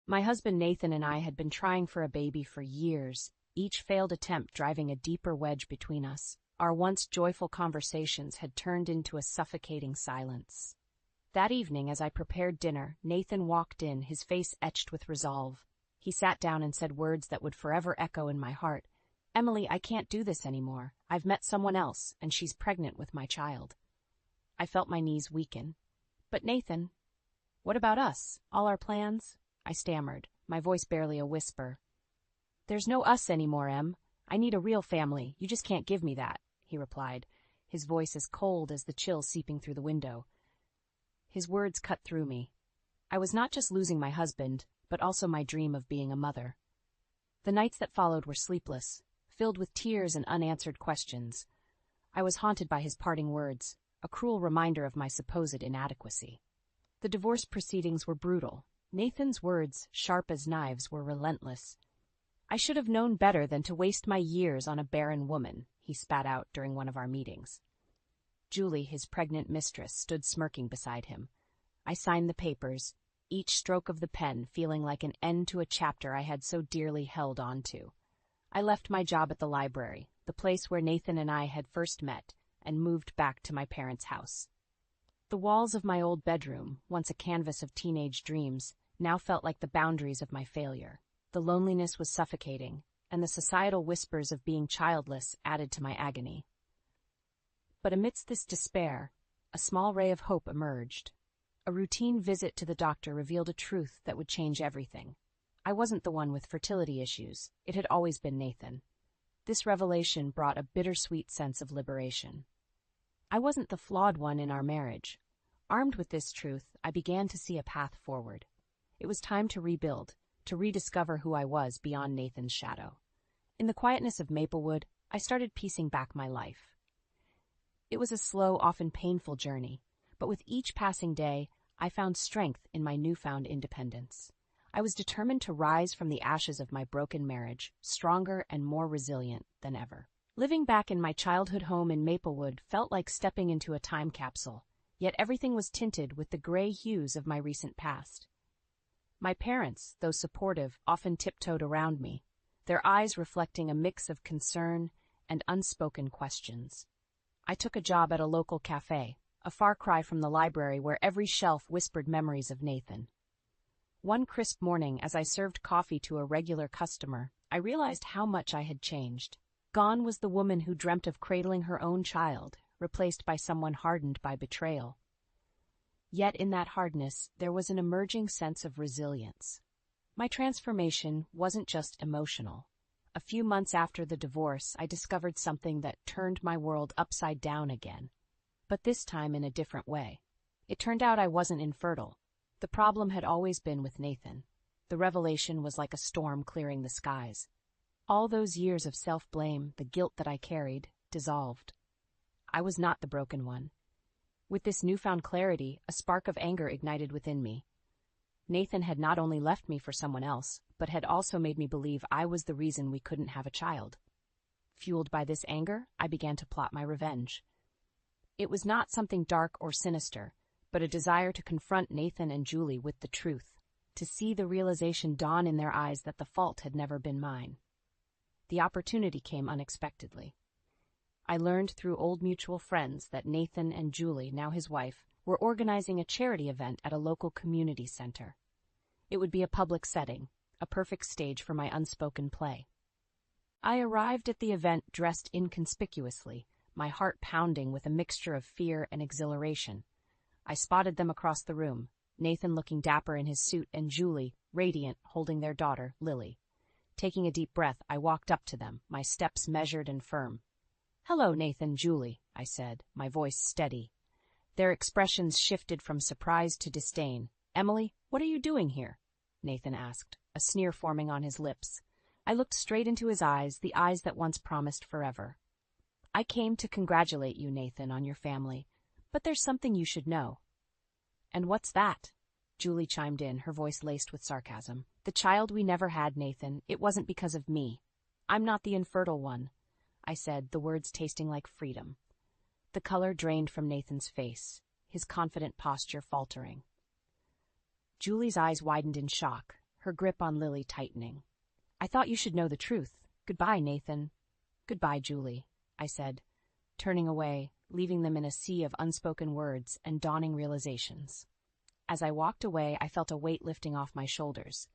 My husband Nathan and I had been trying for a baby for years, each failed attempt driving a deeper wedge between us. Our once joyful conversations had turned into a suffocating silence. That evening, as I prepared dinner, Nathan walked in, his face etched with resolve. He sat down and said words that would forever echo in my heart. "Emily, I can't do this anymore. I've met someone else, and she's pregnant with my child." I felt my knees weaken. "But Nathan, what about us? All our plans?" I stammered, my voice barely a whisper. "There's no us anymore, Em. I need a real family. You just can't give me that," he replied, his voice as cold as the chill seeping through the window. His words cut through me. I was not just losing my husband, but also my dream of being a mother. The nights that followed were sleepless, filled with tears and unanswered questions. I was haunted by his parting words, a cruel reminder of my supposed inadequacy. The divorce proceedings were brutal. Nathan's words, sharp as knives, were relentless. "I should have known better than to waste my years on a barren woman," he spat out during one of our meetings. Julie, his pregnant mistress, stood smirking beside him. I signed the papers, each stroke of the pen feeling like an end to a chapter I had so dearly held on to. I left my job at the library, the place where Nathan and I had first met, and moved back to my parents' house. The walls of my old bedroom, once a canvas of teenage dreams, now felt like the boundaries of my failure. The loneliness was suffocating, and the societal whispers of being childless added to my agony. But amidst this despair, a small ray of hope emerged. A routine visit to the doctor revealed a truth that would change everything. I wasn't the one with fertility issues. It had always been Nathan. This revelation brought a bittersweet sense of liberation. I wasn't the flawed one in our marriage. Armed with this truth, I began to see a path forward. It was time to rebuild, to rediscover who I was beyond Nathan's shadow. In the quietness of Maplewood, I started piecing back my life. It was a slow, often painful journey, but with each passing day, I found strength in my newfound independence. I was determined to rise from the ashes of my broken marriage, stronger and more resilient than ever. Living back in my childhood home in Maplewood felt like stepping into a time capsule, yet everything was tinted with the gray hues of my recent past. My parents, though supportive, often tiptoed around me, their eyes reflecting a mix of concern and unspoken questions. I took a job at a local cafe, a far cry from the library where every shelf whispered memories of Nathan. One crisp morning, as I served coffee to a regular customer, I realized how much I had changed. Gone was the woman who dreamt of cradling her own child, replaced by someone hardened by betrayal. Yet in that hardness, there was an emerging sense of resilience. My transformation wasn't just emotional. A few months after the divorce, I discovered something that turned my world upside down again. But this time in a different way. It turned out I wasn't infertile. The problem had always been with Nathan. The revelation was like a storm clearing the skies. All those years of self-blame, the guilt that I carried, dissolved. I was not the broken one. With this newfound clarity, a spark of anger ignited within me. Nathan had not only left me for someone else, but had also made me believe I was the reason we couldn't have a child. Fueled by this anger, I began to plot my revenge. It was not something dark or sinister, but a desire to confront Nathan and Julie with the truth, to see the realization dawn in their eyes that the fault had never been mine. The opportunity came unexpectedly. I learned through old mutual friends that Nathan and Julie, now his wife, were organizing a charity event at a local community center. It would be a public setting, a perfect stage for my unspoken play. I arrived at the event dressed inconspicuously, my heart pounding with a mixture of fear and exhilaration. I spotted them across the room, Nathan looking dapper in his suit and Julie, radiant, holding their daughter, Lily. Taking a deep breath, I walked up to them, my steps measured and firm. "Hello, Nathan, Julie," I said, my voice steady. Their expressions shifted from surprise to disdain. "Emily, what are you doing here?" Nathan asked, a sneer forming on his lips. I looked straight into his eyes, the eyes that once promised forever. "I came to congratulate you, Nathan, on your family, but there's something you should know." "And what's that?" Julie chimed in, her voice laced with sarcasm. "The child we never had, Nathan, it wasn't because of me. I'm not the infertile one," I said, the words tasting like freedom. The color drained from Nathan's face, his confident posture faltering. Julie's eyes widened in shock, her grip on Lily tightening. "I thought you should know the truth. Goodbye, Nathan." "Goodbye, Julie," I said, turning away, leaving them in a sea of unspoken words and dawning realizations. As I walked away, I felt a weight lifting off my shoulders.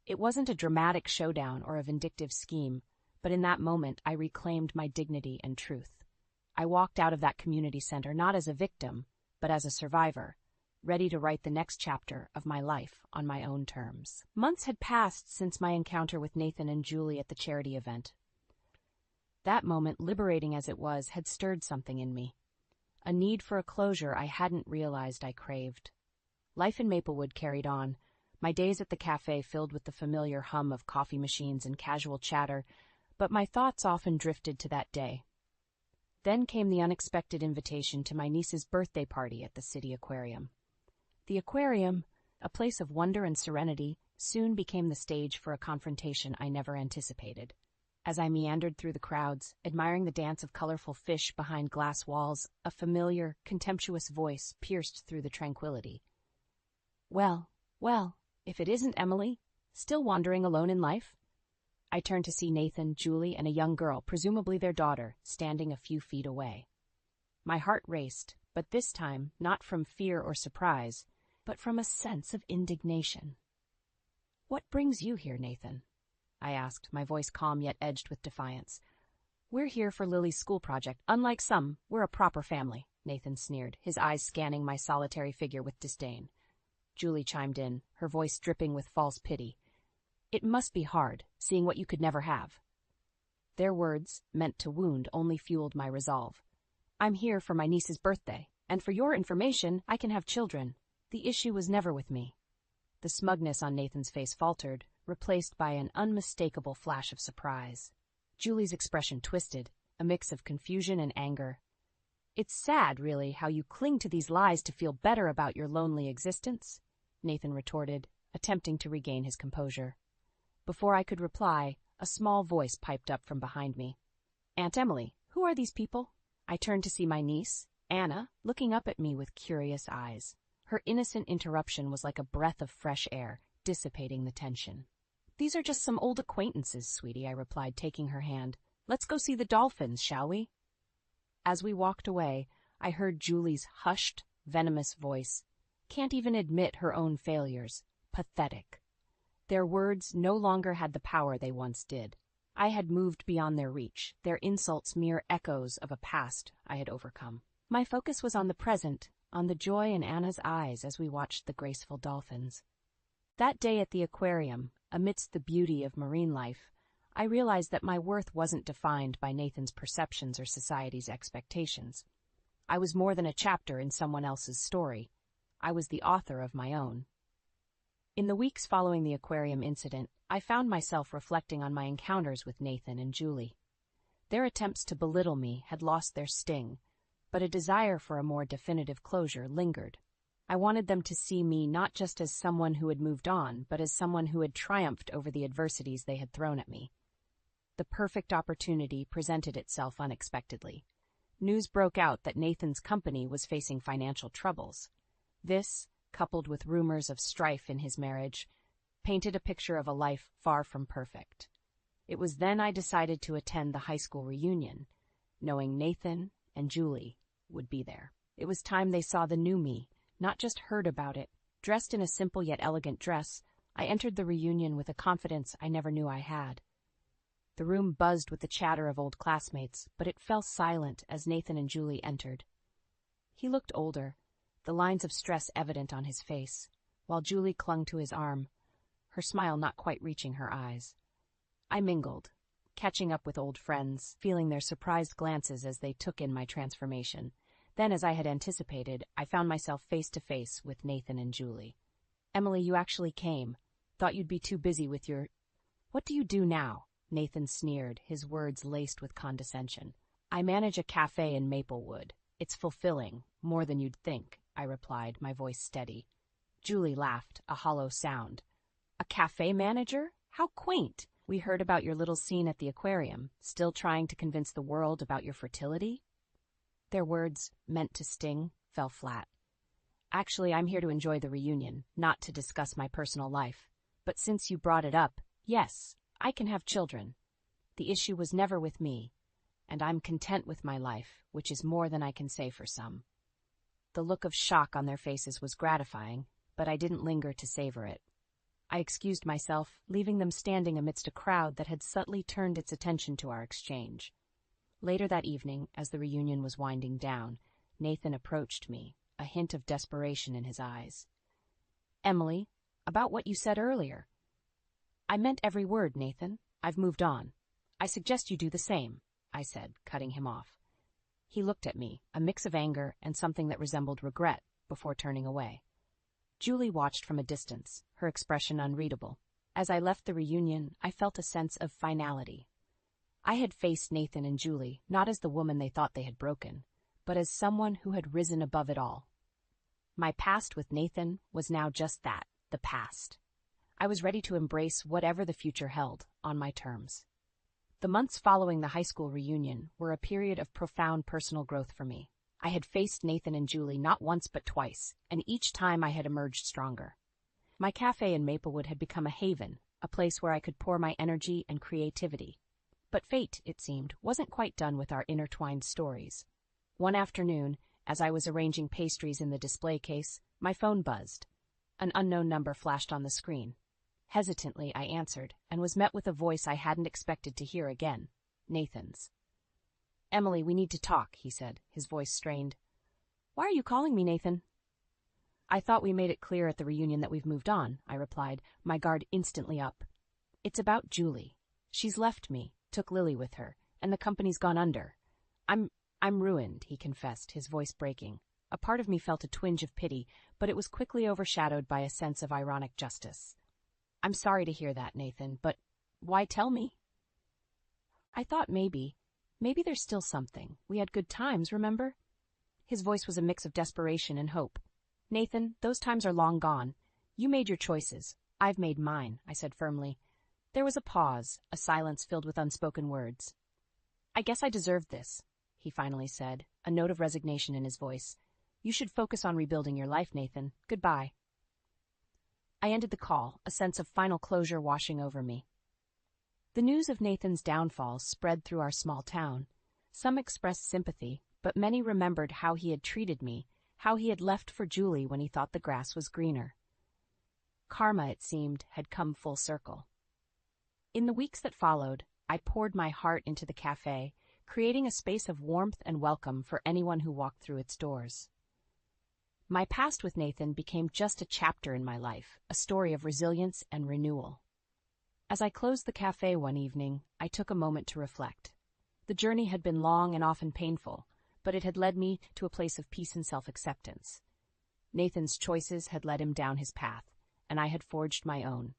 It wasn't a dramatic showdown or a vindictive scheme, but in that moment I reclaimed my dignity and truth. I walked out of that community center not as a victim, but as a survivor, ready to write the next chapter of my life on my own terms. Months had passed since my encounter with Nathan and Julie at the charity event. That moment, liberating as it was, had stirred something in me. A need for a closure I hadn't realized I craved. Life in Maplewood carried on, my days at the cafe filled with the familiar hum of coffee machines and casual chatter, but my thoughts often drifted to that day. Then came the unexpected invitation to my niece's birthday party at the city aquarium. The aquarium, a place of wonder and serenity, soon became the stage for a confrontation I never anticipated. As I meandered through the crowds, admiring the dance of colorful fish behind glass walls, a familiar, contemptuous voice pierced through the tranquility. Well, if it isn't Emily, still wandering alone in life?" I turned to see Nathan, Julie, and a young girl, presumably their daughter, standing a few feet away. My heart raced, but this time not from fear or surprise, but from a sense of indignation. "What brings you here, Nathan?" I asked, my voice calm yet edged with defiance. "We're here for Lily's school project. Unlike some, we're a proper family," Nathan sneered, his eyes scanning my solitary figure with disdain. Julie chimed in, her voice dripping with false pity. "It must be hard, seeing what you could never have." Their words, meant to wound, only fueled my resolve. "I'm here for my niece's birthday, and for your information, I can have children. The issue was never with me." The smugness on Nathan's face faltered, replaced by an unmistakable flash of surprise. Julie's expression twisted, a mix of confusion and anger. "It's sad, really, how you cling to these lies to feel better about your lonely existence," Nathan retorted, attempting to regain his composure. Before I could reply, a small voice piped up from behind me. "Aunt Emily, who are these people?" I turned to see my niece, Anna, looking up at me with curious eyes. Her innocent interruption was like a breath of fresh air, dissipating the tension. "These are just some old acquaintances, sweetie," I replied, taking her hand. "Let's go see the dolphins, shall we?" As we walked away, I heard Julie's hushed, venomous voice. Can't even admit her own failures. Pathetic. Their words no longer had the power they once did. I had moved beyond their reach, their insults mere echoes of a past I had overcome. My focus was on the present, on the joy in Anna's eyes as we watched the graceful dolphins. That day at the aquarium, amidst the beauty of marine life, I realized that my worth wasn't defined by Nathan's perceptions or society's expectations. I was more than a chapter in someone else's story. I was the author of my own. In the weeks following the aquarium incident, I found myself reflecting on my encounters with Nathan and Julie. Their attempts to belittle me had lost their sting, but a desire for a more definitive closure lingered. I wanted them to see me not just as someone who had moved on, but as someone who had triumphed over the adversities they had thrown at me. The perfect opportunity presented itself unexpectedly. News broke out that Nathan's company was facing financial troubles. This, coupled with rumors of strife in his marriage, painted a picture of a life far from perfect. It was then I decided to attend the high school reunion, knowing Nathan and Julie would be there. It was time they saw the new me, not just heard about it. Dressed in a simple yet elegant dress, I entered the reunion with a confidence I never knew I had. The room buzzed with the chatter of old classmates, but it fell silent as Nathan and Julie entered. He looked older, the lines of stress evident on his face, while Julie clung to his arm, her smile not quite reaching her eyes. I mingled, catching up with old friends, feeling their surprised glances as they took in my transformation. Then, as I had anticipated, I found myself face to face with Nathan and Julie. "Emily, you actually came. Thought you'd be too busy with your—" "What do you do now?" Nathan sneered, his words laced with condescension. "I manage a cafe in Maplewood. It's fulfilling, more than you'd think," I replied, my voice steady. Julie laughed, a hollow sound. "A cafe manager? How quaint! We heard about your little scene at the aquarium, still trying to convince the world about your fertility?" Their words, meant to sting, fell flat. "Actually, I'm here to enjoy the reunion, not to discuss my personal life. But since you brought it up, yes, I can have children. The issue was never with me, and I'm content with my life, which is more than I can say for some." The look of shock on their faces was gratifying, but I didn't linger to savor it. I excused myself, leaving them standing amidst a crowd that had subtly turned its attention to our exchange. Later that evening, as the reunion was winding down, Nathan approached me, a hint of desperation in his eyes. "Emily, about what you said earlier." "I meant every word, Nathan. I've moved on. I suggest you do the same," I said, cutting him off. He looked at me, a mix of anger and something that resembled regret, before turning away. Julie watched from a distance, her expression unreadable. As I left the reunion, I felt a sense of finality. I had faced Nathan and Julie not as the woman they thought they had broken, but as someone who had risen above it all. My past with Nathan was now just that, the past. I was ready to embrace whatever the future held, on my terms. The months following the high school reunion were a period of profound personal growth for me. I had faced Nathan and Julie not once but twice, and each time I had emerged stronger. My cafe in Maplewood had become a haven, a place where I could pour my energy and creativity. But fate, it seemed, wasn't quite done with our intertwined stories. One afternoon, as I was arranging pastries in the display case, my phone buzzed. An unknown number flashed on the screen. Hesitantly, I answered, and was met with a voice I hadn't expected to hear again, Nathan's. "Emily, we need to talk," he said, his voice strained. "Why are you calling me, Nathan?" "I thought we made it clear at the reunion that we've moved on," I replied, my guard instantly up. "It's about Julie. She's left me, took Lily with her, and the company's gone under. I'm ruined," he confessed, his voice breaking. A part of me felt a twinge of pity, but it was quickly overshadowed by a sense of ironic justice. "I'm sorry to hear that, Nathan, but why tell me?" "I thought maybe there's still something. We had good times, remember?" His voice was a mix of desperation and hope. "Nathan, those times are long gone. You made your choices. I've made mine," I said firmly. There was a pause, a silence filled with unspoken words. "I guess I deserved this," he finally said, a note of resignation in his voice. "You should focus on rebuilding your life, Nathan. Goodbye." I ended the call, a sense of final closure washing over me. The news of Nathan's downfall spread through our small town. Some expressed sympathy, but many remembered how he had treated me, how he had left for Julie when he thought the grass was greener. Karma, it seemed, had come full circle. In the weeks that followed, I poured my heart into the cafe, creating a space of warmth and welcome for anyone who walked through its doors. My past with Nathan became just a chapter in my life, a story of resilience and renewal. As I closed the cafe one evening, I took a moment to reflect. The journey had been long and often painful, but it had led me to a place of peace and self-acceptance. Nathan's choices had led him down his path, and I had forged my own.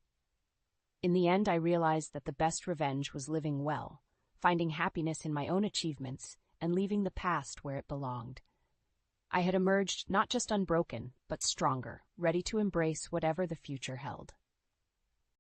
In the end, I realized that the best revenge was living well, finding happiness in my own achievements, and leaving the past where it belonged. I had emerged not just unbroken, but stronger, ready to embrace whatever the future held.